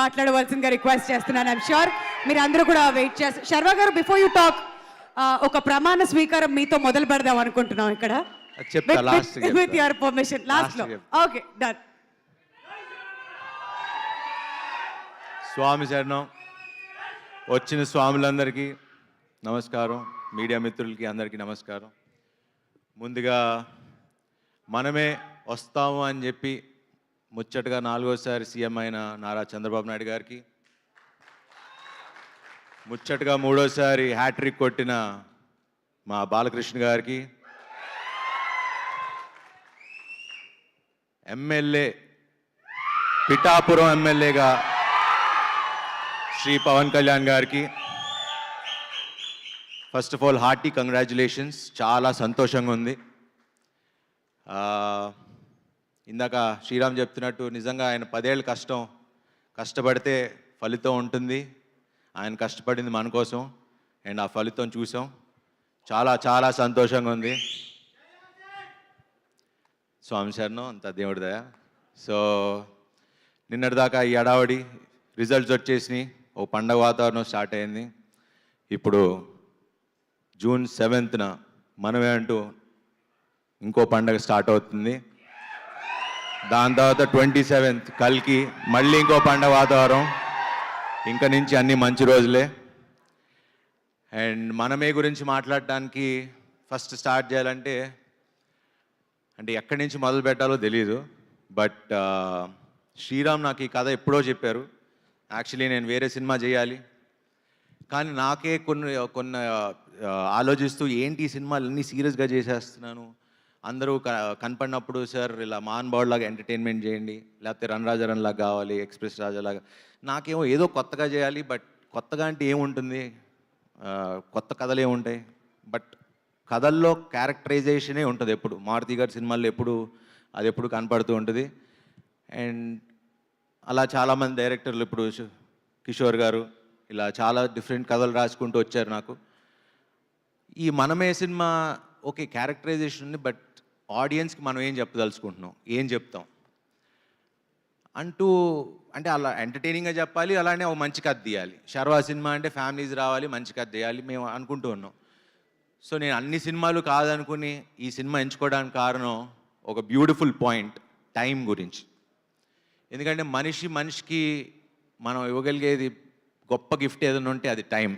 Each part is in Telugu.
మాట్లాడవలసిందిగా రిక్వెస్ట్ చేస్తున్నాను. ఐఎమ్ షూర్ మీరు అందరూ కూడా వెయిట్ చేస్తారు. శర్వా గారు, బిఫోర్ యూ టాక్, ఒక ప్రమాణ స్వీకారం మీతో మొదలు పెడదాం అనుకుంటున్నాం ఇక్కడ. విత్ యువర్ పర్మిషన్, లాస్ట్ లో. Okay, done. స్వామి శరణం. వచ్చిన స్వాములందరికీ నమస్కారం, మీడియా మిత్రులకి అందరికీ నమస్కారం. ముందుగా మనమే వస్తాము అని చెప్పి ముచ్చటగా 4వసారి సీఎం అయిన నారా చంద్రబాబు నాయుడు గారికి, ముచ్చటగా 3వసారి హ్యాట్రిక్ కొట్టిన మా బాలకృష్ణ గారికి, ఎమ్మెల్యే పిఠాపురం ఎమ్మెల్యేగా శ్రీ పవన్ కళ్యాణ్ గారికి first of all hearty congratulations. చాలా సంతోషంగా ఉంది. ఇందాక శ్రీరామ్ చెప్తున్నట్టు నిజంగా ఆయన 10 ఏళ్ళు కష్టపడితే ఫలితం ఉంటుంది. ఆయన కష్టపడింది మన కోసం, అండ్ ఆ ఫలితం చూసాం. చాలా చాలా సంతోషంగా ఉంది. స్వామి శరణం, అంత దేవుడి దయ. సో నిన్నటిదాకా ఈ అడావడి రిజల్ట్స్ వచ్చేసినాయి, ఓ పండగ వాతావరణం స్టార్ట్ అయింది. ఇప్పుడు జూన్ 7th మనమే అంటూ ఇంకో పండగ స్టార్ట్ అవుతుంది. దాని తర్వాత 27th కల్కి మళ్ళీ ఇంకో పండగ వాతావరణం. ఇంక నుంచి అన్ని మంచి రోజులే. అండ్ మనమే గురించి మాట్లాడటానికి ఫస్ట్ స్టార్ట్ చేయాలంటే ఎక్కడి నుంచి మొదలు పెట్టాలో తెలియదు. బట్ శ్రీరామ్ నాకు ఈ కథ ఎప్పుడో చెప్పారు. యాక్చువల్లీ నేను వేరే సినిమా చేయాలి, కానీ నాకే కొన్ని ఆలోచిస్తూ ఏంటి ఈ సినిమాలు అన్నీ సీరియస్గా చేసేస్తున్నాను, అందరూ కనపడినప్పుడు సార్ ఇలా మాన్బాడ్లాగా ఎంటర్టైన్మెంట్ చేయండి, లేకపోతే రన్ రాజారన్ లాగా కావాలి, ఎక్స్ప్రెస్ రాజాలాగా. నాకేమో ఏదో కొత్తగా చేయాలి. బట్ కొత్తగా అంటే ఏముంటుంది, కొత్త కథలు ఏముంటాయి. బట్ కథల్లో క్యారెక్టరైజేషనే ఉంటుంది ఎప్పుడు. మారుతి గారి సినిమాల్లో అది ఎప్పుడు కనపడుతూ ఉంటుంది. అండ్ అలా చాలామంది డైరెక్టర్లు, ఇప్పుడు కిషోర్ గారు, ఇలా చాలా డిఫరెంట్ కథలు రాసుకుంటూ వచ్చారు. నాకు ఈ మనమే సినిమా ఓకే క్యారెక్టరైజేషన్ ఉంది, బట్ ఆడియన్స్కి మనం ఏం చెప్పదలుచుకుంటున్నాం, ఏం చెప్తాం అంటే అలా ఎంటర్టైనింగ్గా చెప్పాలి, అలానే ఒక మంచి కథ తీయాలి. శర్వా సినిమా అంటే ఫ్యామిలీస్ రావాలి, మంచి కథ తీయాలి మేము అనుకుంటూ ఉన్నాం. సో నేను అన్ని సినిమాలు కాదనుకుని ఈ సినిమా ఎంచుకోవడానికి కారణం ఒక బ్యూటిఫుల్ పాయింట్, టైం గురించి. ఎందుకంటే మనిషికి మనం ఇవ్వగలిగేది గొప్ప గిఫ్ట్ ఏదైనా ఉంటే అది టైం.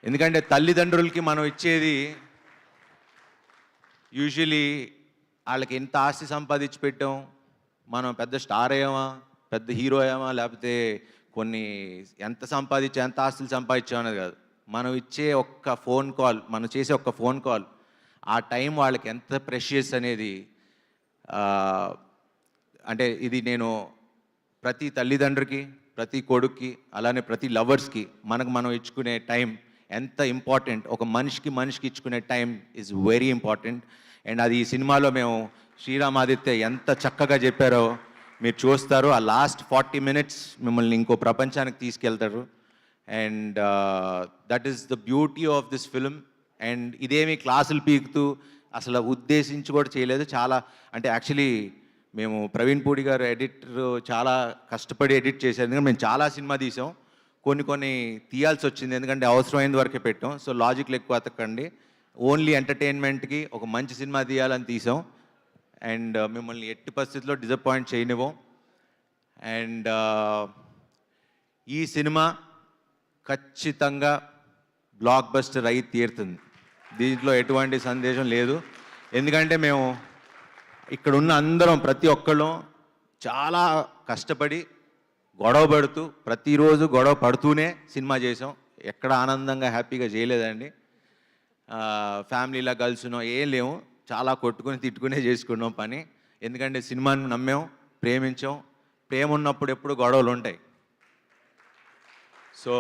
ఎందుకంటే తల్లిదండ్రులకి మనం ఇచ్చేది యూజువలీ వాళ్ళకి ఎంత ఆస్తి సంపాదించి పెట్టాం, మనం పెద్ద స్టార్ అయ్యామా, పెద్ద హీరో అయ్యామా, లేకపోతే ఎంత ఆస్తులు సంపాదించాం అనేది కాదు. మనం ఇచ్చే ఒక్క ఫోన్ కాల్, మనం చేసే ఒక్క ఫోన్ కాల్, ఆ టైం వాళ్ళకి ఎంత ప్రెషియస్ అనేది. అంటే ఇది నేను ప్రతి తల్లిదండ్రికి, ప్రతి కొడుక్కి, అలానే ప్రతి లవర్స్కి మనం ఇచ్చుకునే టైం ఎంత ఇంపార్టెంట్. ఒక మనిషికి ఇచ్చుకునే time is very important. And అది ఈ సినిమాలో మేము శ్రీరామ్ ఆదిత్య ఎంత చక్కగా చెప్పారో మీరు చూస్తారు. ఆ లాస్ట్ 40 minutes మిమ్మల్ని ఇంకో ప్రపంచానికి తీసుకెళ్తారు. And that is the beauty of this film. And ఇదేమి క్లాసులు పీకుతూ అసలు ఉద్దేశించి కూడా చేయలేదు. చాలా అంటే యాక్చువల్లీ మేము ప్రవీణ్ పూడి గారు ఎడిటర్ చాలా కష్టపడి ఎడిట్ చేశారు. ఎందుకంటే మేము చాలా సినిమా తీసాం, కొన్ని తీయాల్సి వచ్చింది, ఎందుకంటే అవసరమైనంత వరకే పెట్టాం. సో లాజిక్లు ఎక్కువ అతకండి, ఓన్లీ ఎంటర్టైన్మెంట్కి ఒక మంచి సినిమా తీయాలని తీసాం. అండ్ మిమ్మల్ని ఎట్టి పరిస్థితుల్లో డిసప్పాయింట్ చేయనివ్వం. అండ్ ఈ సినిమా ఖచ్చితంగా బ్లాక్ బస్టర్ అయి తీరుతుంది, దీంట్లో ఎటువంటి సందేశం లేదు. ఎందుకంటే మేము ఇక్కడ ఉన్న అందరం ప్రతి ఒక్కళ్ళం చాలా కష్టపడి గొడవ పడుతూ, ప్రతిరోజు గొడవ పడుతూనే సినిమా చేసాం. ఎక్కడ ఆనందంగా హ్యాపీగా చేయలేదండి. ఫ్యామిలీలా కలుసున్నాం ఏం లేవు, చాలా కొట్టుకుని తిట్టుకునే చేసుకున్నాం పని. ఎందుకంటే సినిమాని నమ్మాం, ప్రేమించాం. ప్రేమ ఉన్నప్పుడు ఎప్పుడు గొడవలు ఉంటాయి. సో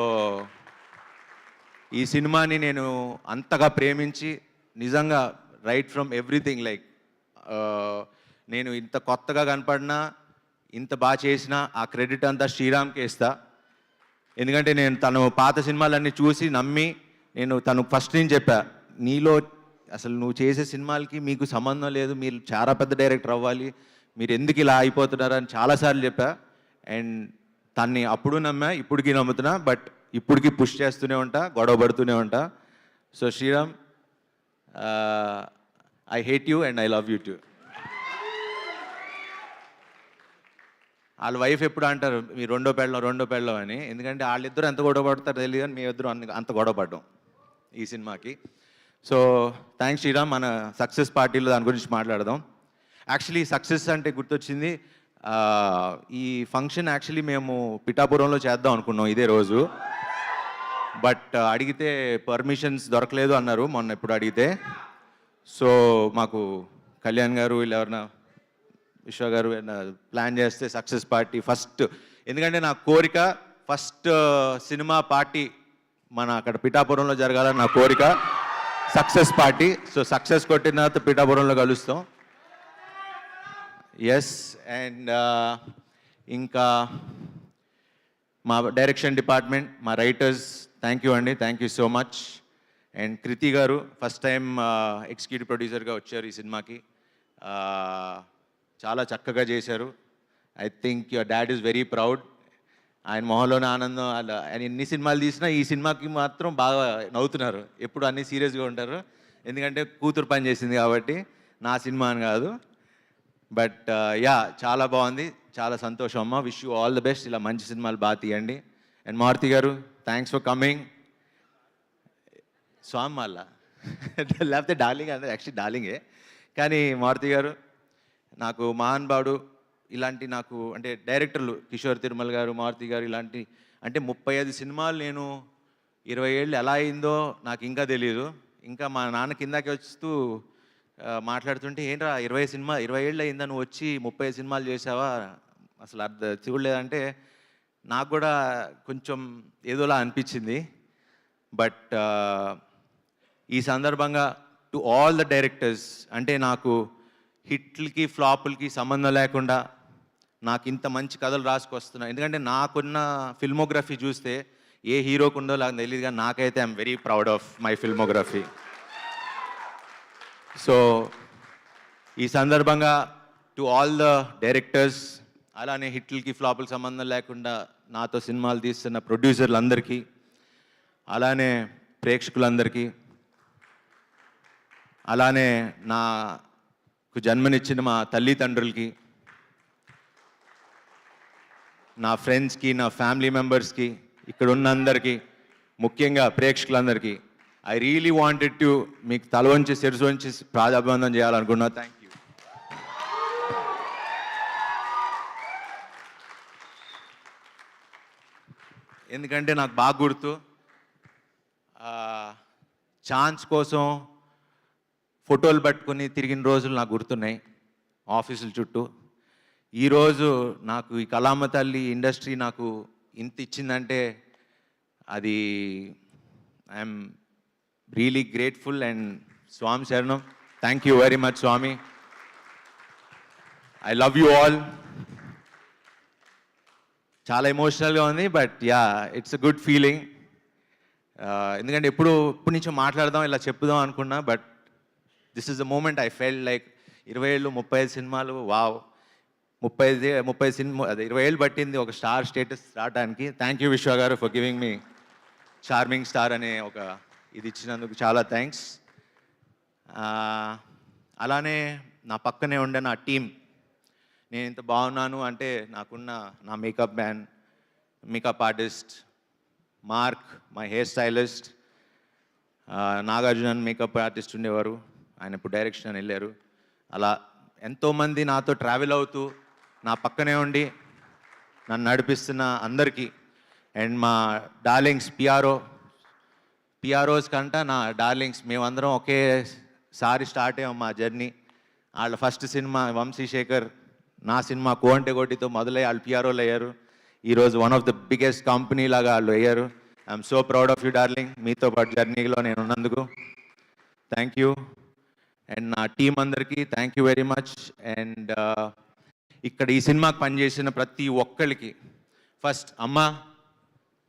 ఈ సినిమాని నేను అంతగా ప్రేమించి నిజంగా రైట్ ఫ్రమ్ ఎవ్రీథింగ్, లైక్ నేను ఇంత కొత్తగా కనపడినా, ఇంత బాగా చేసినా ఆ క్రెడిట్ అంతా శ్రీరామ్కే ఇస్తా. ఎందుకంటే నేను తను పాత సినిమాలన్నీ చూసి నమ్మి తను ఫస్ట్ నుంచి చెప్పా, నీలో అసలు నువ్వు చేసే సినిమాలకి మీకు సంబంధం లేదు, మీరు చాలా పెద్ద డైరెక్టర్ అవ్వాలి, మీరు ఎందుకు ఇలా అయిపోతున్నారని చాలాసార్లు చెప్పా. అండ్ తన్ని అప్పుడు నమ్మా, ఇప్పటికీ నమ్ముతున్నా, బట్ ఇప్పటికీ పుష్ చేస్తూనే ఉంటా, గొడవ పడుతూనే ఉంటా. So Sriram, I hate you and I love you too. వాళ్ళ వైఫ్ ఎప్పుడు అంటారు మీ రెండో పెళ్ళం అని, ఎందుకంటే వాళ్ళిద్దరూ ఎంత గొడవ పడతారో తెలియదు కానీ మీ ఇద్దరు అంత గొడవ పడ్డాం ఈ సినిమాకి. So thanks Sriram. మన సక్సెస్ పార్టీలో దాని గురించి మాట్లాడదాం. యాక్చువల్లీ సక్సెస్ అంటే గుర్తొచ్చింది, ఈ ఫంక్షన్ యాక్చువల్లీ మేము పిఠాపురంలో చేద్దాం అనుకున్నాం ఇదే రోజు, బట్ అడిగితే పర్మిషన్స్ దొరకలేదు అన్నారు మొన్న ఎప్పుడు అడిగితే. సో మాకు కళ్యాణ్ గారు వీళ్ళు ఎవరన్నా విశ్వ గారు ప్లాన్ చేస్తే సక్సెస్ పార్టీ ఫస్ట్, ఎందుకంటే నా కోరిక ఫస్ట్ సినిమా పార్టీ మన అక్కడ పిఠాపురంలో జరగాలని నా కోరిక, సక్సెస్ పార్టీ. సో సక్సెస్ కొట్టిన తర్వాత పిఠాపురంలో కలుస్తాం. ఎస్. అండ్ ఇంకా మా డైరెక్షన్ డిపార్ట్మెంట్, మా రైటర్స్, థ్యాంక్ యూ అండి, thank you so much. And Kriti garu first time executive ప్రొడ్యూసర్గా వచ్చారు ఈ సినిమాకి, చాలా చక్కగా చేశారు. I think your dad is very proud. ఆయన మొహంలోనే ఆనందం. ఆయన ఎన్ని సినిమాలు తీసినా ఈ సినిమాకి మాత్రం బాగా నవ్వుతున్నారు, ఎప్పుడు అన్నీ సీరియస్గా ఉంటారు, ఎందుకంటే కూతురు పని చేసింది కాబట్టి, నా సినిమా అని కాదు. బట్ యా, చాలా బాగుంది, చాలా సంతోషం అమ్మ. Wish you all the best, ఇలా మంచి సినిమాలు బాగా తీయండి. అండ్ మారుతి గారు, థ్యాంక్స్ ఫర్ కమింగ్. స్వామి మళ్ళా లేకపోతే డార్లింగ్ అంటే యాక్చువల్లీ డార్లింగే, కానీ మారుతి గారు నాకు మహానుభావుడు. ఇలాంటి నాకు అంటే డైరెక్టర్లు కిషోర్ తిరుమల గారు, మారుతి గారు, ఇలాంటి అంటే 35 సినిమాలు నేను 20 ఏళ్ళు ఎలా అయిందో నాకు ఇంకా తెలియదు. ఇంకా మా నాన్న కిందకి వస్తూ మాట్లాడుతుంటే, ఏంట్రా 20 ఏళ్ళు అయిందా నువ్వు వచ్చి 30 సినిమాలు చేసావా, అసలు చూడలేదంటే నాకు కూడా కొంచెం ఏదోలా అనిపించింది. బట్ ఈ సందర్భంగా టు ఆల్ ద డైరెక్టర్స్, అంటే నాకు హిట్లకి ఫ్లాపులకి సంబంధం లేకుండా నాకు ఇంత మంచి కథలు రాసుకొస్తున్నా, ఎందుకంటే నాకున్న ఫిల్మోగ్రఫీ చూస్తే ఏ హీరోకు ఉందో నాకు తెలియదు, కానీ నాకైతే I'm very proud of my filmography. So ఈ సందర్భంగా టు ఆల్ ద డైరెక్టర్స్, అలానే హిట్లకి ఫ్లాపులకి సంబంధం లేకుండా నాతో సినిమాలు తీస్తున్న ప్రొడ్యూసర్లందరికీ, అలానే ప్రేక్షకులందరికీ, అలానే నాకు జన్మనిచ్చిన మా తల్లిదండ్రులకి, నా ఫ్రెండ్స్కి, నా ఫ్యామిలీ మెంబర్స్కి, ఇక్కడ ఉన్న అందరికీ, ముఖ్యంగా ప్రేక్షకులందరికీ ఐ రియలీ వాంటెడ్ టు మీకు తల వంచి శిరసు వంచి ప్రాధాబంధం చేయాలనుకున్నా. Thank you. ఎందుకంటే నాకు బాగా గుర్తు, ఛాన్స్ కోసం ఫోటోలు పట్టుకొని తిరిగిన రోజులు నాకు గుర్తున్నాయి ఆఫీసుల చుట్టూ. ఈరోజు నాకు ఈ కళామ తల్లి ఇండస్ట్రీ నాకు ఇంత ఇచ్చిందంటే అది I'm really grateful. And Swami శరణం, thank you very much Swami. I love you all. చాలా ఎమోషనల్గా ఉంది, but yeah, it's a good feeling. ఎందుకంటే ఎప్పటి నుంచో మాట్లాడదాం, ఇలా చెప్పుదాం అనుకున్నా, but this is the moment I felt like 20 ఏళ్ళు 35 సినిమాలు, వావ్, 30 సినిమా, అదే 20 ఏళ్ళు పట్టింది ఒక స్టార్ స్టేటస్ రావడానికి. థ్యాంక్ యూ విశ్వ garu for giving me charming star అనే ఒక ఇది ఇచ్చినందుకు చాలా థ్యాంక్స్. అలానే నా పక్కనే ఉండే నా టీం, నేను ఇంత బాగున్నాను అంటే నాకున్న నా makeup man, makeup artist mark, my hair stylist Nagarjuna makeup artist ఉండేవారు, ఆయన ఇప్పుడు డైరెక్షన్ అని వెళ్ళారు. అలా ఎంతోమంది నాతో ట్రావెల్ అవుతూ నా పక్కనే ఉండి నన్ను నడిపిస్తున్న అందరికీ, అండ్ మా డార్లింగ్స్ పిఆర్ఓస్ కంట నా డార్లింగ్స్, మేమందరం ఒకేసారి స్టార్ట్ అయ్యాం మా జర్నీ. వాళ్ళ ఫస్ట్ సినిమా వంశీశేఖర్, నా సినిమా కోంటే కోటితో మొదలై వాళ్ళు పిఆర్ఓలు అయ్యారు. ఈరోజు one of the biggest company లాగా వాళ్ళు అయ్యారు. I'm so proud of you darling, మీతో పాటు జర్నీలో నేను ఉన్నందుకు థ్యాంక్ యూ. అండ్ నా టీం అందరికీ thank you very much. And ఇక్కడ ఈ సినిమాకి పనిచేసిన ప్రతి ఒక్కరికి, ఫస్ట్ అమ్మ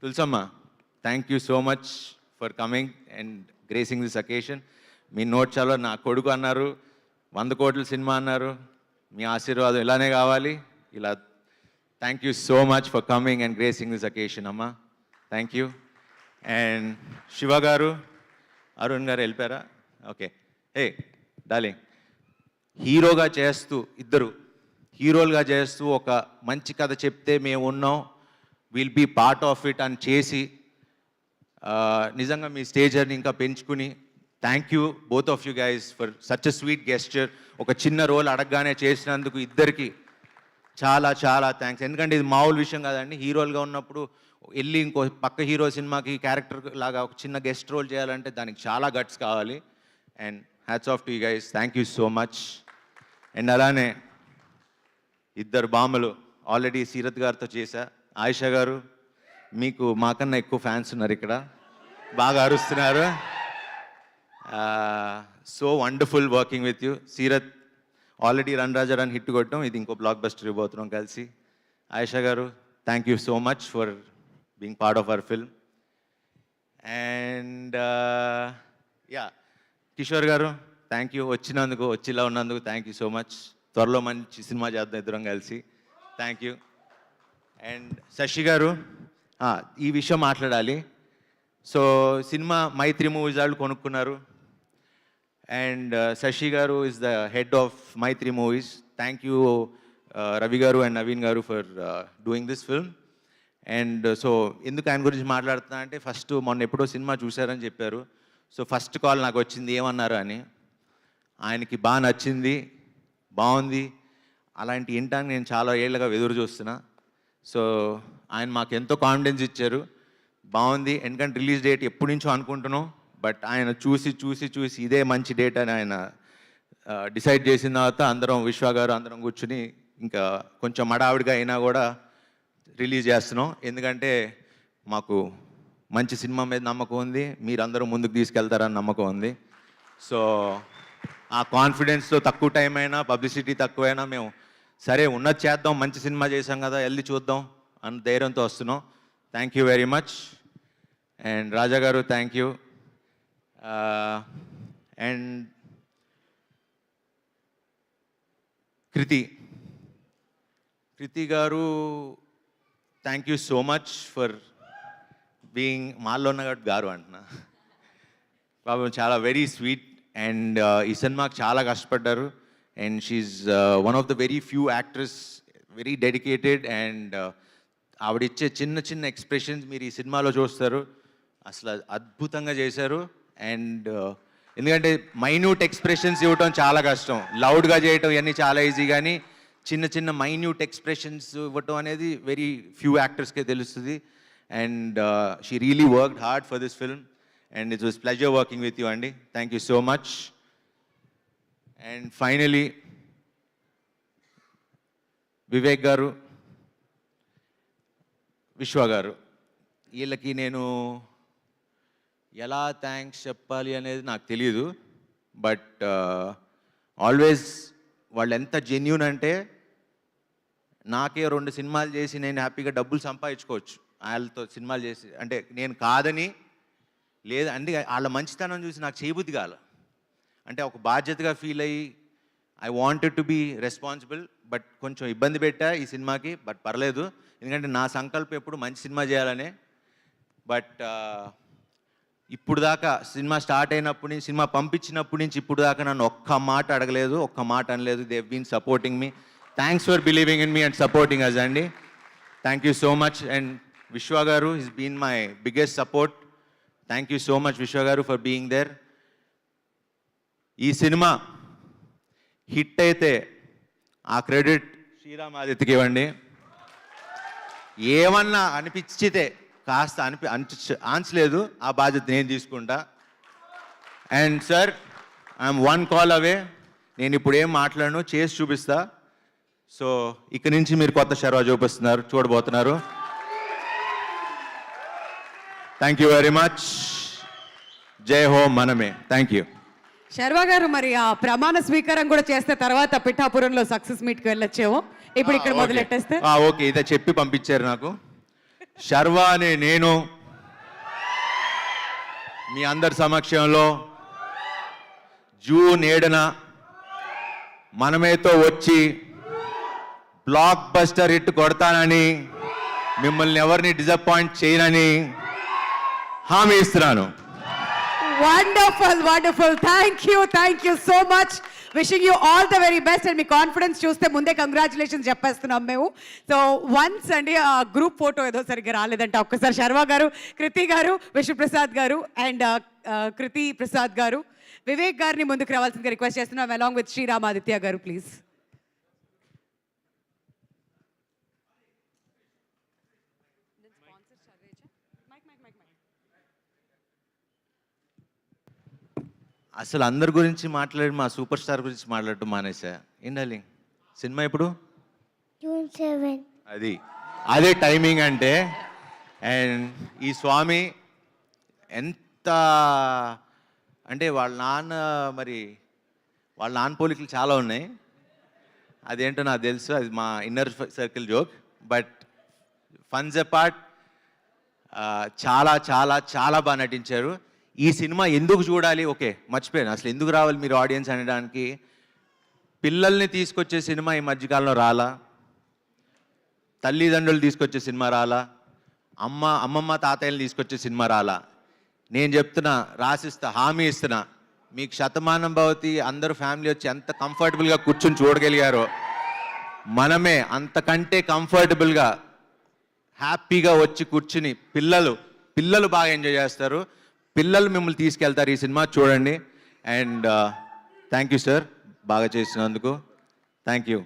Tulasamma, thank you so much for coming and gracing this occasion. Me note చాలా, నా కొడుకు అన్నారు, 100 కోట్ల సినిమా అన్నారు, మీ ఆశీర్వాదం ఇలానే కావాలి, ఇలా thank you so much for coming and gracing this occasion అమ్మా. Thank you. And Shiva garu, Arun గారు వెళ్ళిపోయారా? ఓకే. హే డార్లింగ్, హీరోగా చేస్తూ ఇద్దరు హీరోలుగా చేస్తూ ఒక మంచి కథ చెప్తే మేము ఉన్నాం, will be part of it అని చేసి నిజంగా మీ స్టేజర్ని ఇంకా పెంచుకుని thank you both of you guys for such a sweet gesture. ఒక చిన్న రోల్ అడగగానే చేసినందుకు ఇద్దరికి చాలా చాలా థ్యాంక్స్. ఎందుకంటే ఇది మామూలు విషయం కాదండి. హీరోలుగా ఉన్నప్పుడు వెళ్ళి ఇంకో పక్క హీరో సినిమాకి క్యారెక్టర్ లాగా ఒక చిన్న గెస్ట్ రోల్ చేయాలంటే దానికి చాలా గట్స్ కావాలి. And hats off to you guys, thank you so much. And అలానే ఇద్దరు బామ్మలు ఆల్రెడీ సీరత్ గారితో చేశా. ఆయిషా గారు, మీకు మాకన్నా ఎక్కువ ఫ్యాన్స్ ఉన్నారు ఇక్కడ, బాగా అరుస్తున్నారు. So wonderful working with you. Seerat already run Raja run hit కొట్టడం, ఇది ఇంకో బ్లాక్ బస్టర్ ఇవ్వబోతున్నాం కలిసి. ఆయిషా గారు, thank you so much for being part of our film. And yeah, Kishore గారు, థ్యాంక్ యూ వచ్చినందుకు, వచ్చిలా ఉన్నందుకు థ్యాంక్ యూ సో మచ్. త్వరలో మంచి సినిమా చేద్దాం ఇద్దరం కలిసి. Thank you. అండ్ శశి గారు, ఈ విషయం మాట్లాడాలి. సో సినిమా మైత్రి మూవీస్ వాళ్ళు కొనుక్కున్నారు. అండ్ శశి గారు is the head of Mythri Movies. Thank you Ravi గారు అండ్ నవీన్ గారు for doing this film. And so ఎందుకు ఆయన గురించి మాట్లాడుతున్నా అంటే, ఫస్ట్ మొన్న ఎప్పుడో సినిమా చూశారని చెప్పారు. సో ఫస్ట్ కాల్ నాకు వచ్చింది ఏమన్నారు అని. ఆయనకి బాగా నచ్చింది, బాగుంది, అలాంటి వినటానికి నేను చాలా ఏళ్ళగా ఎదురు చూస్తున్నా. సో ఆయన మాకు ఎంతో కాన్ఫిడెన్స్ ఇచ్చారు, బాగుంది. ఎందుకంటే రిలీజ్ డేట్ ఎప్పటి నుంచో అనుకుంటున్నాం, బట్ ఆయన చూసి చూసి చూసి ఇదే మంచి డేట్ అని ఆయన డిసైడ్ చేసిన తర్వాత అందరం విశ్వ గారు అందరం కూర్చుని ఇంకా కొంచెం మడావిడిగా అయినా కూడా రిలీజ్ చేస్తున్నాం. ఎందుకంటే మాకు మంచి సినిమా మీద నమ్మకం ఉంది, మీరందరూ ముందుకు తీసుకెళ్తారని నమ్మకం ఉంది. సో ఆ కాన్ఫిడెన్స్తో తక్కువ టైం అయినా పబ్లిసిటీ తక్కువైనా మేము సరే ఉన్నది చేద్దాం, మంచి సినిమా చేసాం కదా వెళ్ళి చూద్దాం అన్న ధైర్యంతో వస్తున్నాం. Thank you very much. And Raja garu, thank you. And Kriti garu, thank you so much for being మాల్లో ఉన్న గారు అంటున్నా. పాపం చాలా వెరీ స్వీట్. అండ్ ఈ సినిమాకి చాలా కష్టపడ్డారు. And she's one of the very few actress, very dedicated. And ఆవిడిచ్చే చిన్న చిన్న ఎక్స్ప్రెషన్స్ మీరు ఈ సినిమాలో చూస్తారు, అసలు అద్భుతంగా చేశారు. అండ్ ఎందుకంటే మైన్యూట్ ఎక్స్ప్రెషన్స్ ఇవ్వటం చాలా కష్టం, లౌడ్గా చేయటం ఇవన్నీ చాలా ఈజీ, కానీ చిన్న చిన్న మైన్యూట్ ఎక్స్ప్రెషన్స్ ఇవ్వటం అనేది వెరీ ఫ్యూ యాక్టర్స్కే తెలుస్తుంది. And she really worked hard for this film. And it was pleasure working with you, Andy. Thank you so much. And finally, Vivek garu, Vishwa garu, వీళ్ళకి నేను ఎలా థ్యాంక్స్ చెప్పాలి అనేది నాకు తెలియదు. బట్ ఆల్వేస్ వాళ్ళు ఎంత జెన్యూన్ అంటే, నాకే 2 సినిమాలు చేసి నేను హ్యాపీగా డబ్బులు సంపాదించుకోవచ్చు వాళ్ళతో సినిమాలు చేసి, అంటే నేను కాదని లేదు, అంటే వాళ్ళ మంచితనం చూసి నాకు చేయబుద్ధి కాల. అంటే ఒక బాధ్యతగా ఫీల్ అయ్యి I wanted to be responsible. But కొంచెం ఇబ్బంది పెట్టా ఈ సినిమాకి, బట్ పర్లేదు, ఎందుకంటే నా సంకల్పం ఎప్పుడు మంచి సినిమా చేయాలనే. బట్ ఇప్పుడు దాకా సినిమా స్టార్ట్ అయినప్పటి నుంచి, సినిమా పంపించినప్పటి నుంచి ఇప్పుడు దాకా నన్ను ఒక్క మాట అడగలేదు, ఒక్క మాట అనలేదు. They have been supporting me. Thanks for believing in me and supporting us అండి. Thank you so much. And Vishwa garu is been my biggest support. Thank you so much Vishwa garu for being there. ఈ సినిమా హిట్ అయితే ఆ క్రెడిట్ శ్రీరామ్ ఆదిత్యకి ఇవ్వండి. ఏమన్నా అనిపించితే కాస్త ఆన్సలేదు, ఆ బాధ్యత నేను తీసుకుంటా. అండ్ సార్, ఐఎమ్ 1 కాల్ అవే. నేను ఇప్పుడు ఏం మాట్లాడను, చేసి చూపిస్తా. సో ఇక్కడి నుంచి మీరు కొత్త శర్వా చూడబోతున్నారు. Thank you very much. జై హో మనమే. Thank you. శర్వా గారు, మరి ఆ ప్రమాణ స్వీకారం కూడా చేస్తే తర్వాత పిఠాపురంలో సక్సెస్ మీట్కి వెళ్ళొచ్చేమో, ఇప్పుడు ఇక్కడ మొదలెట్టేస్తే. ఓకే, ఇదే చెప్పి పంపించారు నాకు. శర్వా అనే నేను మీ అందరి సమక్షంలో జూన్ 7న మనమేతో వచ్చి బ్లాక్ బస్టర్ హిట్ కొడతానని, మిమ్మల్ని ఎవరిని డిసప్పాయింట్ చేయనని హామీ ఇస్తున్నాను. Wonderful wonderful, thank you so much. Wishing you all the very best. And me confidence చూస్తే ముందే కంగ్రాచులేషన్స్ చెప్పేస్తున్నాం మేము. సో వన్స్ అండి ఆ గ్రూప్ ఫోటో ఏదో సరిగ్గా రాలేదంటే ఒక్కసారి శర్వా గారు, కృతి గారు, విష్ణుప్రసాద్ గారు అండ్ కృతి ప్రసాద్ గారు, వివేక్ గారిని ముందుకు రావాల్సిందిగా రిక్వెస్ట్ చేస్తున్నాం, అలాంగ్ విత్ శ్రీరామాదిత్య గారు ప్లీజ్. అసలు అందరి గురించి మాట్లాడి మా సూపర్ స్టార్ గురించి మాట్లాడటం మానేసా. ఏం డార్లింగ్, సినిమా ఇప్పుడు June 7. అదే టైమింగ్ అంటే. అండ్ ఈ స్వామి ఎంత అంటే వాళ్ళ నాన్న పోలికలు చాలా ఉన్నాయి. అదేంటో నాకు తెలుసు, అది మా inner circle joke. But funs apart, చాలా చాలా చాలా బాగా నటించారు. ఈ సినిమా ఎందుకు చూడాలి, ఓకే మర్చిపోయాను అసలు ఎందుకు రావాలి మీరు ఆడియన్స్ అనడానికి. పిల్లల్ని తీసుకొచ్చే సినిమా ఈ మధ్యకాలంలో రాలా, తల్లిదండ్రులు తీసుకొచ్చే సినిమా రాలా, అమ్మమ్మ తాతయ్యలు తీసుకొచ్చే సినిమా రాలా. నేను చెప్తున్నా, రాసిస్తా, హామీ ఇస్తున్నా, మీకు శతమానం భవతి అందరూ ఫ్యామిలీ వచ్చి ఎంత కంఫర్టబుల్గా కూర్చొని చూడగలిగారో, మనమే అంతకంటే కంఫర్టబుల్గా హ్యాపీగా వచ్చి కూర్చుని పిల్లలు బాగా ఎంజాయ్ చేస్తారు. పిల్లలు మిమ్మల్ని తీసుకెళ్తారు. ఈ సినిమా చూడండి. అండ్ థ్యాంక్ యూ సార్, బాగా చేసినందుకు. Thank you.